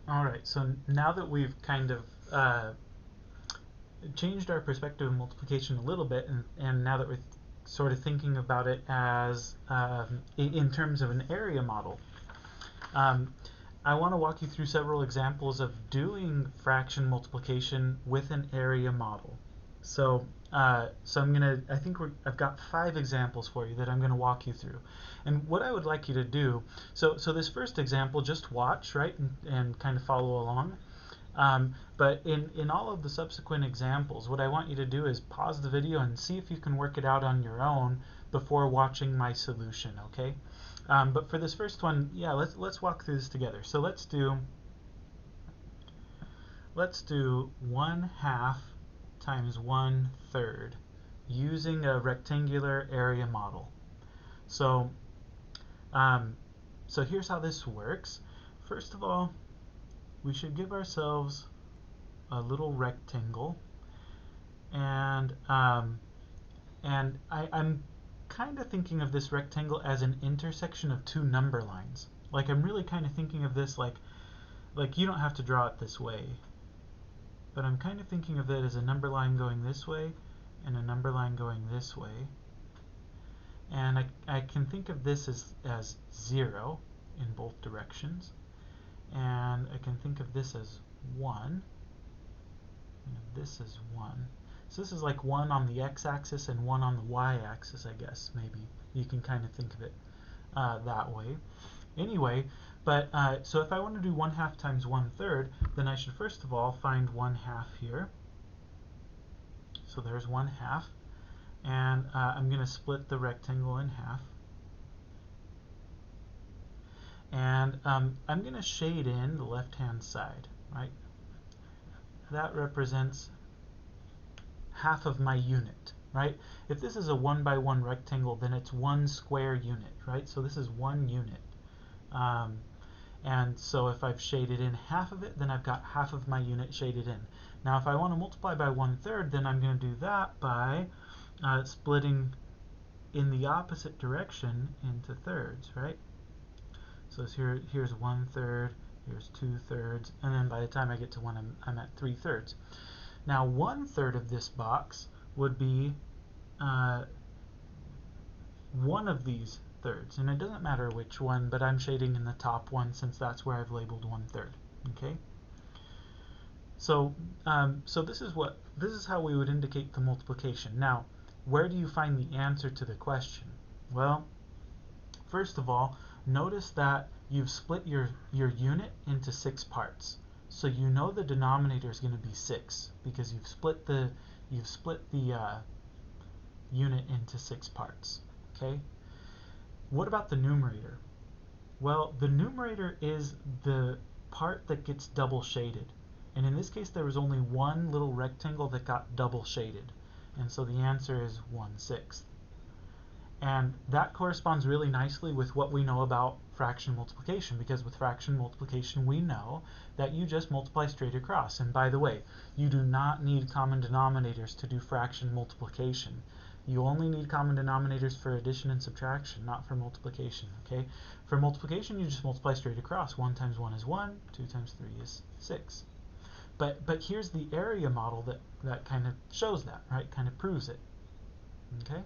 All right, so now that we've kind of changed our perspective of multiplication a little bit, and now that we're sort of thinking about it as in terms of an area model, um, I want to walk you through several examples of doing fraction multiplication with an area model. So I think I've got 5 examples for you that I'm gonna walk you through. And what I would like you to do, so this first example, just watch, right, and kind of follow along. But in all of the subsequent examples, what I want you to do is pause the video and see if you can work it out on your own before watching my solution, okay? But for this first one, yeah, let's walk through this together. So let's do 1/2 times 1/3 using a rectangular area model. So um, so here's how this works. First of all, we should give ourselves a little rectangle, and I'm kind of thinking of this rectangle as an intersection of 2 number lines. Like I'm really kind of thinking of this like you don't have to draw it this way, but I'm kind of thinking of it as a number line going this way and a number line going this way. And I can think of this as 0 in both directions. And I can think of this as 1. And this is 1. So this is like 1 on the x-axis and 1 on the y-axis, I guess, maybe. You can kind of think of it that way. Anyway, but so if I want to do 1/2 times 1/3, then I should first of all find 1/2 here. So there's 1/2. And I'm going to split the rectangle in half. And I'm going to shade in the left-hand side, right? That represents half of my unit, right? If this is a 1 by 1 rectangle, then it's 1 square unit, right? So this is 1 unit. And so if I've shaded in half of it, then I've got half of my unit shaded in. Now if I want to multiply by 1/3, then I'm going to do that by splitting in the opposite direction into thirds, right? So here's 1/3, here's 2/3, and then by the time I get to 1, I'm at 3/3. Now 1/3 of this box would be one of these thirds, and it doesn't matter which one, but I'm shading in the top one since that's where I've labeled 1/3. Okay. So so this is how we would indicate the multiplication. Now, where do you find the answer to the question? Well, first of all, notice that you've split your unit into 6 parts. So you know the denominator is going to be 6 because you've split the unit into 6 parts. Okay? What about the numerator? Well, the numerator is the part that gets double shaded. And in this case, there was only one little rectangle that got double shaded. And so the answer is 1/6. And that corresponds really nicely with what we know about fraction multiplication, because with fraction multiplication we know that you just multiply straight across. And by the way, you do not need common denominators to do fraction multiplication. You only need common denominators for addition and subtraction, not for multiplication, okay? For multiplication, you just multiply straight across. 1 times 1 is 1, 2 times 3 is 6. But here's the area model that kind of shows that, right? Kind of proves it, okay?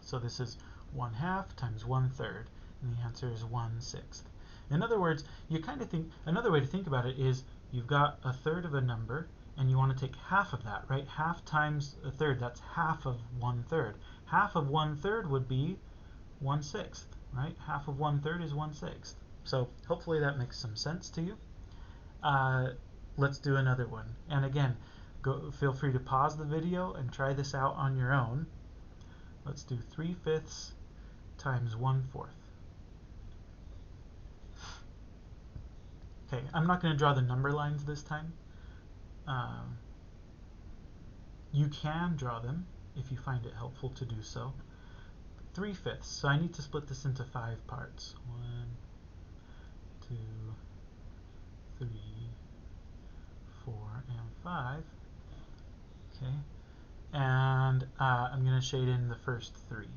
So this is 1/2 times 1/3, and the answer is 1/6. In other words, you kind of think, another way to think about it is you've got a third of a number, and you want to take half of that, right? Half times a third, that's half of 1/3. Half of 1/3 would be 1/6, right? Half of 1/3 is 1/6. So hopefully that makes some sense to you. Let's do another one. And again, feel free to pause the video and try this out on your own. Let's do 3/5 times 1/4. Okay, I'm not going to draw the number lines this time. You can draw them if you find it helpful to do so. 3/5, so I need to split this into 5 parts. 1, 2, 3, 4, and 5. Okay, and I'm going to shade in the first 3.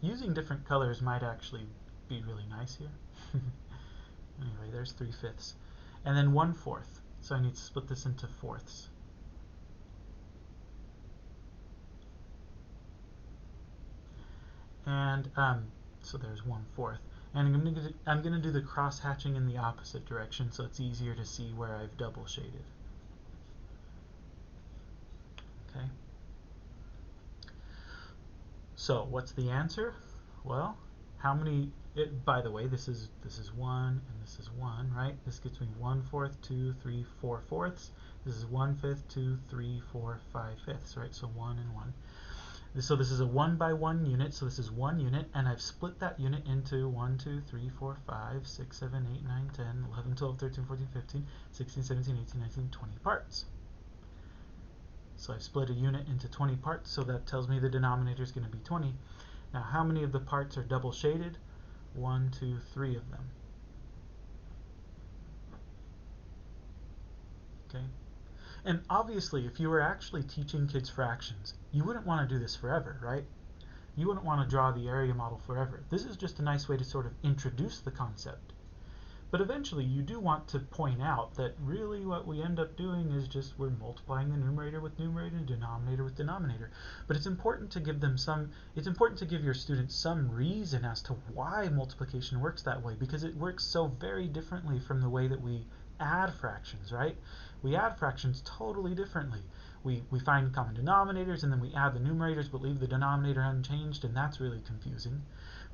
Using different colors might actually be really nice here. Anyway, there's 3/5. And then 1/4. So I need to split this into fourths. And so there's 1/4. And I'm gonna do the cross hatching in the opposite direction so it's easier to see where I've double shaded. Okay. So what's the answer? Well, how many? By the way, this is 1 and this is 1, right? This gets me 1/4, 2, 3, 4/4. This is 1/5, 2, 3, 4, 5/5, right? So 1 and 1. So this is a 1 by 1 unit, so this is 1 unit, and I've split that unit into 1, 2, 3, 4, 5, 6, 7, 8, 9, 10, 11, 12, 13, 14, 15, 16, 17, 18, 19, 20 parts. So I've split a unit into 20 parts, so that tells me the denominator is going to be 20. Now, how many of the parts are double shaded? 1, 2, 3 of them. Okay. And obviously, if you were actually teaching kids fractions, you wouldn't want to do this forever, right? You wouldn't want to draw the area model forever. This is just a nice way to sort of introduce the concept. But eventually you do want to point out that really what we end up doing is just we're multiplying the numerator with numerator and denominator with denominator. But it's important to give your students some reason as to why multiplication works that way, because it works so very differently from the way that we add fractions, right? We add fractions totally differently. We find common denominators and then we add the numerators but leave the denominator unchanged, and that's really confusing.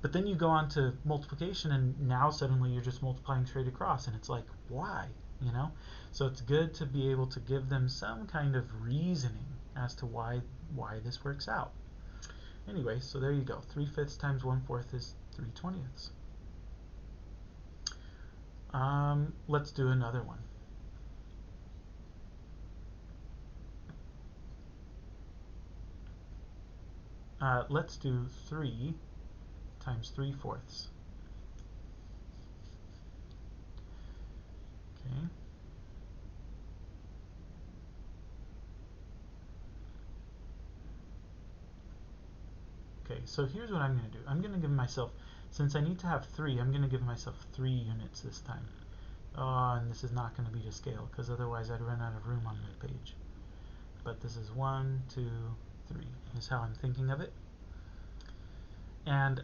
But then you go on to multiplication and now suddenly you're just multiplying straight across, and it's like, why? You know? So it's good to be able to give them some kind of reasoning as to why this works out. Anyway, so there you go. 3/5 times 1/4 is 3/20. Let's do another one. Let's do 3 times 3/4. Okay. Okay, so here's what I'm going to do. I'm going to give myself, since I need to have 3, I'm going to give myself 3 units this time. And this is not going to be to scale, because otherwise I'd run out of room on my page. But this is 1, 2, 3 is how I'm thinking of it. And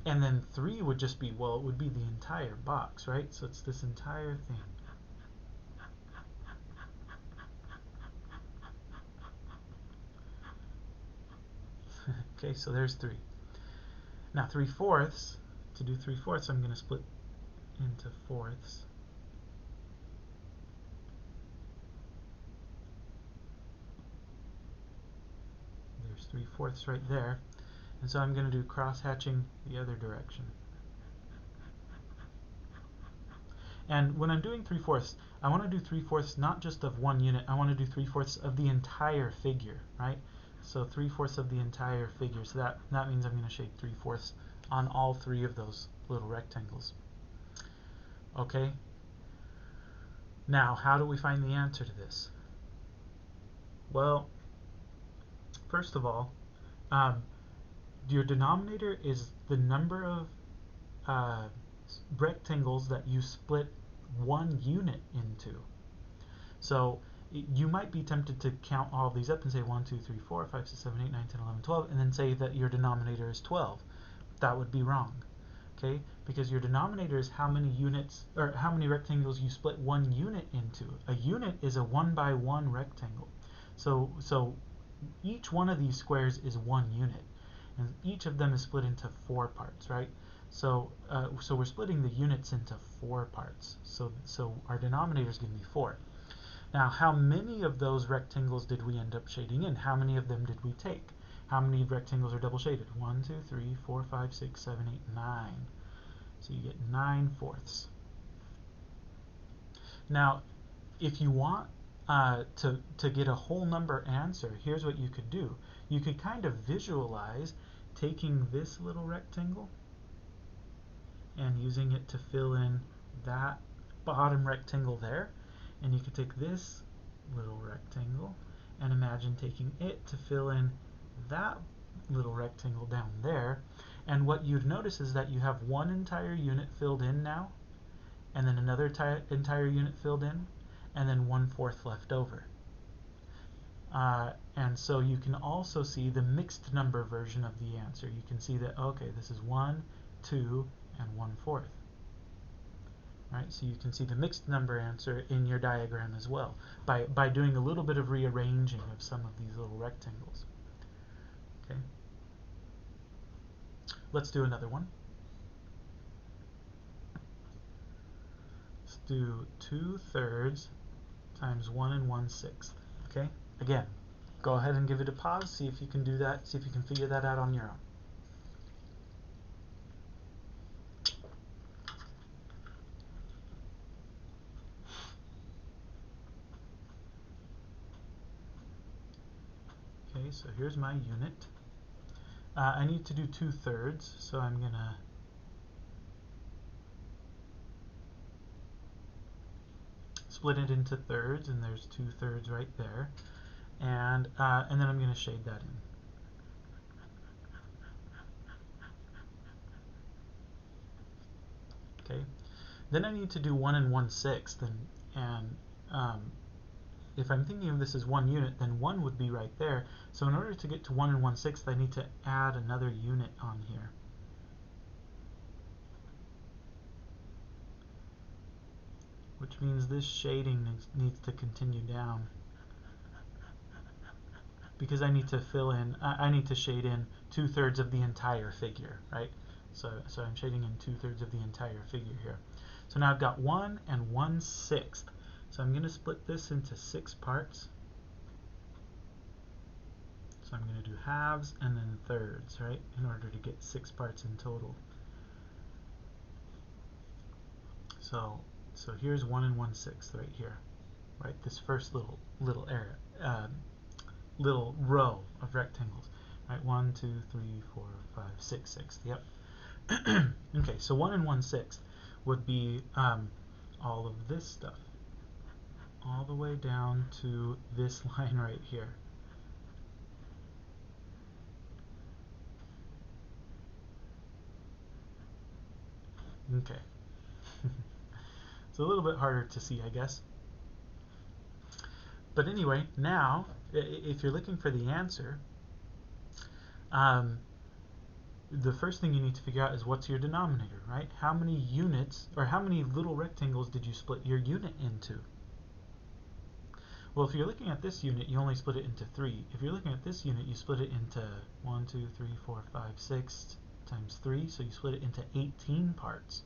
then 3 would just be, well, it would be the entire box, right? So it's this entire thing. Okay, so there's 3. Now 3/4, to do 3/4, I'm going to split into fourths. There's 3/4 right there. And so I'm going to do cross-hatching the other direction. And when I'm doing 3/4, I want to do 3/4 not just of one unit, I want to do 3/4 of the entire figure, right? So 3/4 of the entire figure. So that means I'm going to shade 3/4 on all 3 of those little rectangles. Okay? Now, how do we find the answer to this? Well, first of all, your denominator is the number of rectangles that you split one unit into. So you might be tempted to count all of these up and say 1, 2, 3, 4, 5, 6, 7, 8, 9, 10, 11, 12, and then say that your denominator is 12. That would be wrong, okay? Because your denominator is how many units, or how many rectangles you split one unit into. A unit is a 1 by 1 rectangle. So each one of these squares is 1 unit, and each of them is split into 4 parts, right? So we're splitting the units into 4 parts. So our denominator is going to be 4. Now, how many of those rectangles did we end up shading in? How many of them did we take? How many rectangles are double shaded? 1, 2, 3, 4, 5, 6, 7, 8, 9. So you get 9/4. Now, if you want to get a whole number answer, here's what you could do. You could kind of visualize taking this little rectangle and using it to fill in that bottom rectangle there. And you could take this little rectangle and imagine taking it to fill in that little rectangle down there. And what you'd notice is that you have one entire unit filled in now, and then another entire unit filled in, and then 1/4 left over. And so you can also see the mixed number version of the answer. You can see that, okay, this is 1, 2, and 1/4. Right, so you can see the mixed number answer in your diagram as well by doing a little bit of rearranging of some of these little rectangles. Okay, let's do another one. Let's do 2/3 times 1 1/6. Okay, again, go ahead and give it a pause, see if you can do that, see if you can figure that out on your own. Okay, so here's my unit. I need to do 2/3, so I'm gonna split it into thirds, and there's 2/3 right there, and then I'm gonna shade that in. Okay, then I need to do 1 1/6, and if I'm thinking of this as one unit, then 1 would be right there. So in order to get to 1 1/6, I need to add another unit on here. Which means this shading needs to continue down. Because I need to fill in, I need to shade in 2/3 of the entire figure, right? So I'm shading in 2/3 of the entire figure here. So now I've got 1 1/6. So I'm going to split this into 6 parts. So I'm going to do halves and then thirds, right, in order to get 6 parts in total. So here's 1 1/6 right here, right? This first little area, little row of rectangles, right? 1 2 3 4 5 6 6. Yep. Okay, so 1 1/6 would be all of this stuff, all the way down to this line right here. Okay. It's a little bit harder to see, I guess. But anyway, now, if you're looking for the answer, the first thing you need to figure out is what's your denominator, right? How many units, or how many little rectangles did you split your unit into? Well, if you're looking at this unit, you only split it into 3. If you're looking at this unit, you split it into 1, 2, 3, 4, 5, 6 times 3, so you split it into 18 parts.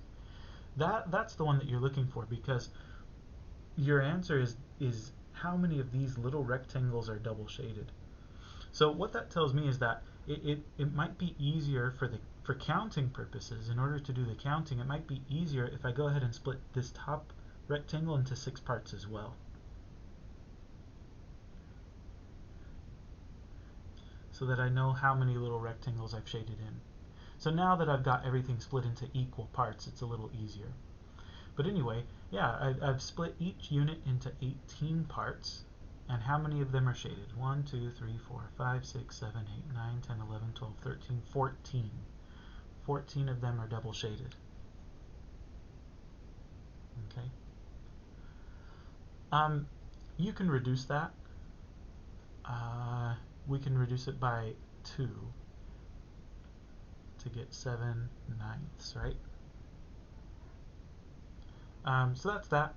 That's the one that you're looking for, because your answer is how many of these little rectangles are double shaded. So what that tells me is that it might be easier for counting purposes. In order to do the counting, it might be easier if I go ahead and split this top rectangle into 6 parts as well. So that I know how many little rectangles I've shaded in. So now that I've got everything split into equal parts, it's a little easier. But anyway, yeah, I've split each unit into 18 parts. And how many of them are shaded? 1, 2, 3, 4, 5, 6, 7, 8, 9, 10, 11, 12, 13, 14. 14 of them are double shaded. Okay. You can reduce that. We can reduce it by 2 to get 7/9, right? So that's that.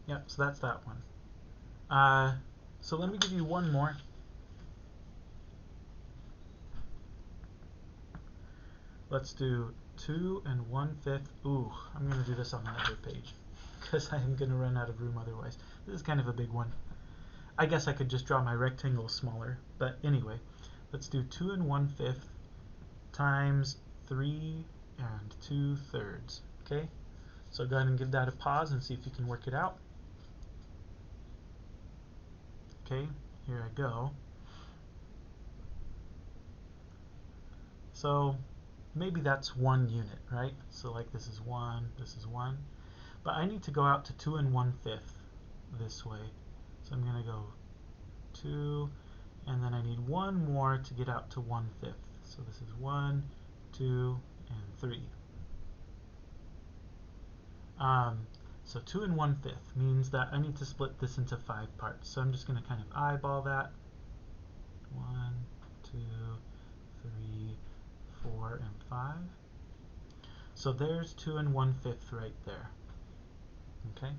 Yep, so that's that one. So let me give you one more. Let's do 2 1/5. Ooh, I'm going to do this on the other page because I'm going to run out of room otherwise. This is kind of a big one. I guess I could just draw my rectangle smaller, but anyway, let's do 2 1/5 times 3 2/3. Okay, so go ahead and give that a pause and see if you can work it out. Okay, here I go. So maybe that's 1 unit, right? So like this is 1, this is 1. But I need to go out to 2 1/5 this way. So I'm going to go 2, and then I need one more to get out to 1/5. So this is 1, 2, and 3. So 2 and 1/5 means that I need to split this into 5 parts. So I'm just going to kind of eyeball that. 1, 2, 3, 4, and 5. So there's 2 and 1/5 right there. Okay?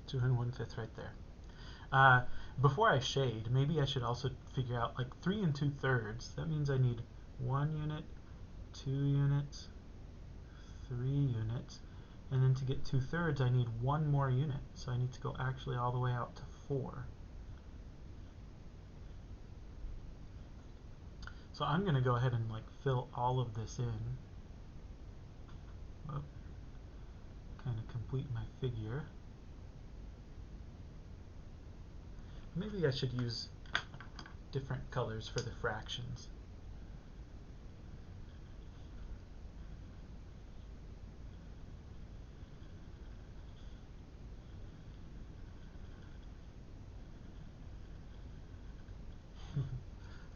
Two and 1/5 right there. Before I shade, maybe I should also figure out like 3 and 2/3. That means I need 1 unit, 2 units, 3 units, and then to get 2/3 I need one more unit. So I need to go actually all the way out to 4. So I'm going to go ahead and like fill all of this in. Kind of complete my figure. Maybe I should use different colors for the fractions.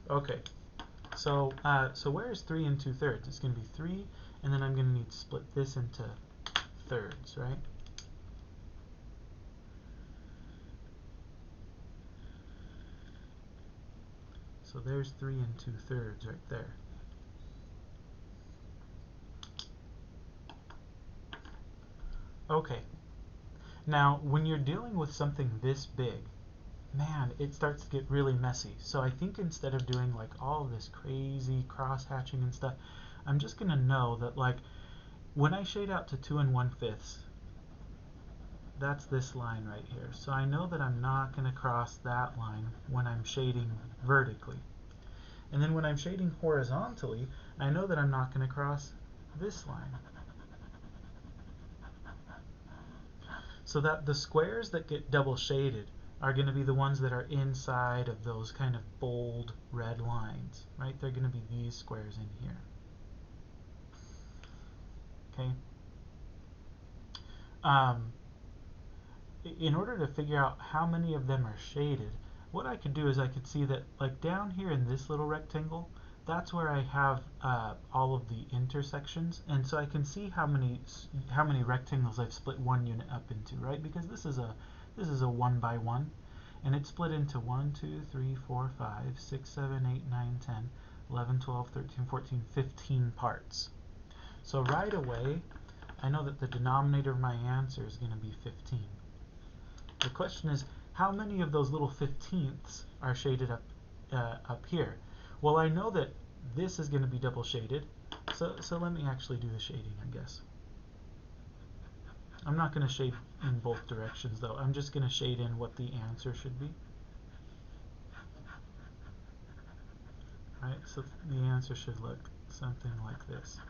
Okay, so where's 3 and 2/3? It's going to be 3, and then I'm going to need to split this into thirds, right? So there's 3 and 2/3 right there. Okay, now when you're dealing with something this big, man, it starts to get really messy. So I think instead of doing like all this crazy cross-hatching and stuff, I'm just going to know that like when I shade out to 2 and 1/5, that's this line right here. So I know that I'm not going to cross that line when I'm shading vertically. And then when I'm shading horizontally, I know that I'm not going to cross this line. So that the squares that get double shaded are going to be the ones that are inside of those kind of bold red lines, right? They're going to be these squares in here. Okay. In order to figure out how many of them are shaded, what I could do is I could see that like down here in this little rectangle, that's where I have all of the intersections, and so I can see how many rectangles I've split one unit up into, right? Because this is a 1 by 1, and it's split into 1, 2, 3, 4, 5, 6, 7, 8, 9, 10, 11, 12, 13, 14, 15 parts. So right away, I know that the denominator of my answer is going to be 15. The question is, how many of those little 15ths are shaded up here? Well, I know that this is going to be double shaded, so let me actually do the shading, I guess. I'm not going to shade in both directions, though. I'm just going to shade in what the answer should be. Right, so the answer should look something like this.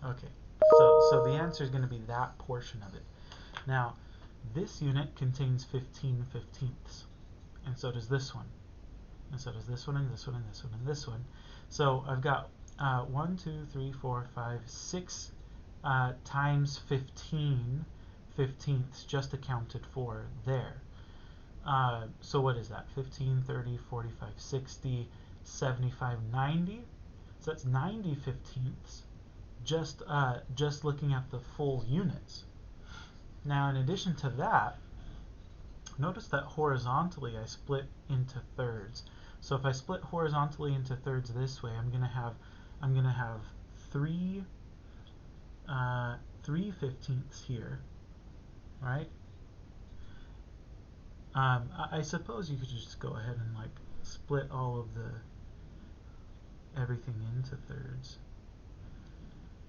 Okay, so the answer is going to be that portion of it. Now, this unit contains 15 15ths, and so does this one, and so does this one, and this one, and this one, and this one. So I've got 1, 2, 3, 4, 5, 6 times 15 15ths just accounted for there. So what is that? 15, 30, 45, 60, 75, 90. So that's 90 15ths just looking at the full units. Now, in addition to that, notice that horizontally I split into thirds. So if I split horizontally into thirds this way, I'm gonna have three 15ths here, right? I suppose you could just go ahead and like split all of everything into thirds,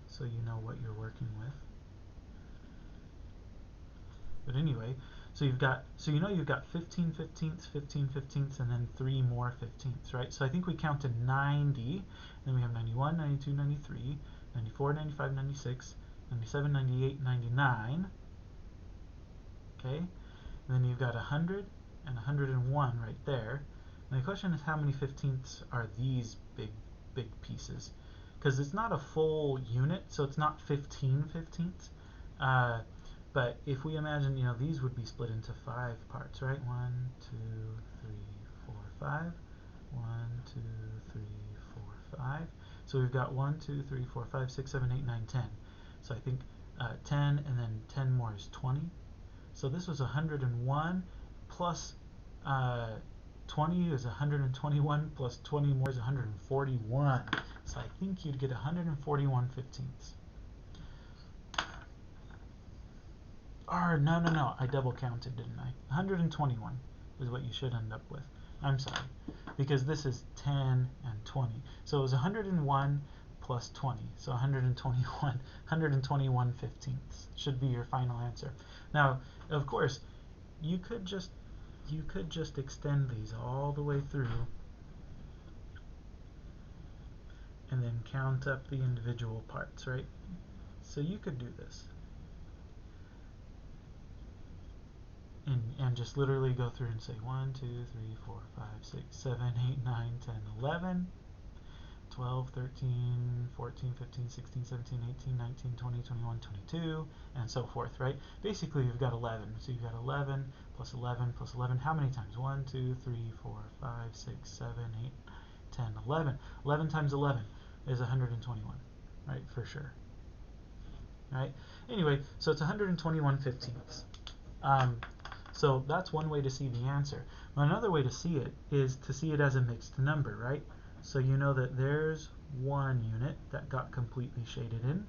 so you know what you're working with. But anyway, so you've got 15 15ths, 15 15ths, and then 3 more 15ths, right? So I think we counted 90, then we have 91, 92, 93, 94, 95, 96, 97, 98, 99. Okay? And then you've got 100 and 101 right there. And the question is, how many 15ths are these big pieces? Because it's not a full unit, so it's not 15 15ths. But if we imagine, these would be split into 5 parts, right? 1, 2, 3, 4, 5. 1, 2, 3, 4, 5. So we've got 1, 2, 3, 4, 5, 6, 7, 8, 9, 10. So I think 10 and then 10 more is 20. So this was 101 plus 20 is 121 plus 20 more is 141. So I think you'd get 141 15ths. Or no, I double counted, didn't I? 121 is what you should end up with. I'm sorry, because this is 10 and 20. So it was 101 plus 20, so 121 15ths should be your final answer. Now, of course, you could just extend these all the way through and then count up the individual parts, right? So you could do this. And just literally go through and say 1, 2, 3, 4, 5, 6, 7, 8, 9, 10, 11, 12, 13, 14, 15, 16, 17, 18, 19, 20, 21, 22, and so forth, right? Basically, you've got 11. So you've got 11 plus 11 plus 11. How many times? 1, 2, 3, 4, 5, 6, 7, 8, 10, 11. 11 times 11 is 121, right? For sure. Right? Anyway, so it's 121 15ths. So that's one way to see the answer. Another way to see it is to see it as a mixed number, right? So you know that there's one unit that got completely shaded in.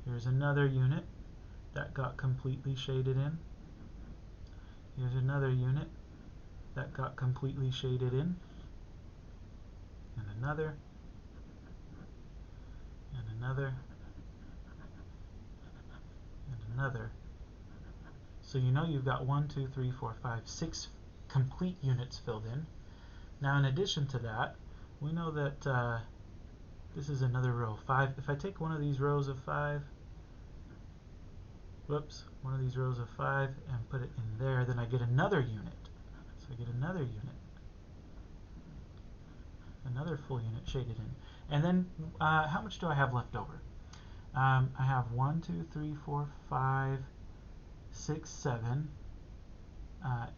Here's another unit that got completely shaded in. Here's another unit that got completely shaded in. And another. And another. And another. So you know you've got 1, 2, 3, 4, 5, 6 complete units filled in. Now in addition to that, we know that this is another row, 5. If I take one of these rows of 5, one of these rows of 5 and put it in there, then I get another unit. So I get another unit. Another full unit shaded in. And then how much do I have left over? I have 1, 2, 3, 4, 5, 6, 7,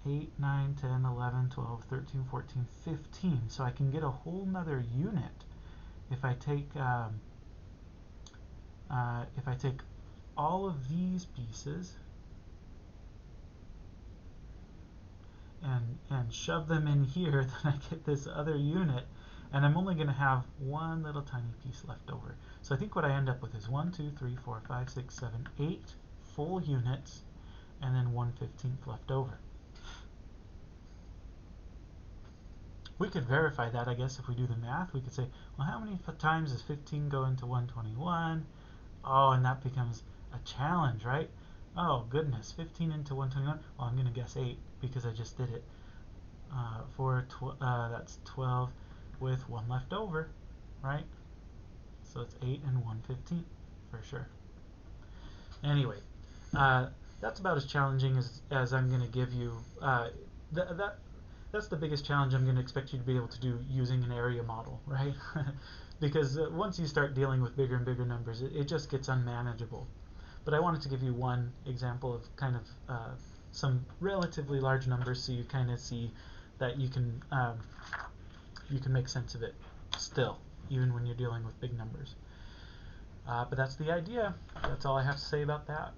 8, 9, 10, 11, 12, 13, 14, 15. So I can get a whole nother unit if I take all of these pieces and shove them in here, then I get this other unit, and I'm only going to have one little tiny piece left over. So I think what I end up with is 1, 2, 3, 4, 5, 6, 7, 8 full units, and then 1/15 left over. We could verify that, I guess, if we do the math. We could say, well, how many times does 15 go into 121? Oh, and that becomes a challenge, right? Oh, goodness, 15 into 121? Well, I'm going to guess 8 because I just did it. That's 12 with 1 left over, right? So it's 8 and 1/15 for sure. Anyway, that's about as challenging as I'm going to give you. That's the biggest challenge I'm going to expect you to be able to do using an area model, right? Because once you start dealing with bigger and bigger numbers, it just gets unmanageable. But I wanted to give you one example of kind of some relatively large numbers, so you kind of see that you can make sense of it still, even when you're dealing with big numbers. But that's the idea. That's all I have to say about that.